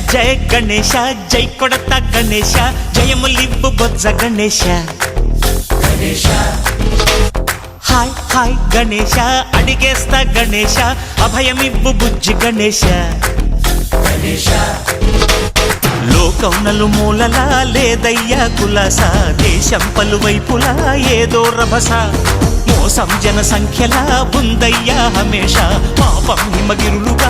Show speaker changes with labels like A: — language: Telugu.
A: జయ గణేశ జై కొడత గణేశ జయములివ్వు బొజ్జ గణేశ హాయ్ హాయ్ గణేశ అడిగేస్తా గణేశ అభయమివ్వు బుజ్జి గణేశ లోకం నలుమూలలా లేదయ్యా కులాస దేశం పలువైపులా ఏదో రభస మోసం జన సంఖ్యలా ఉందయ్యా హమేష పాపం హిమగిరులుగా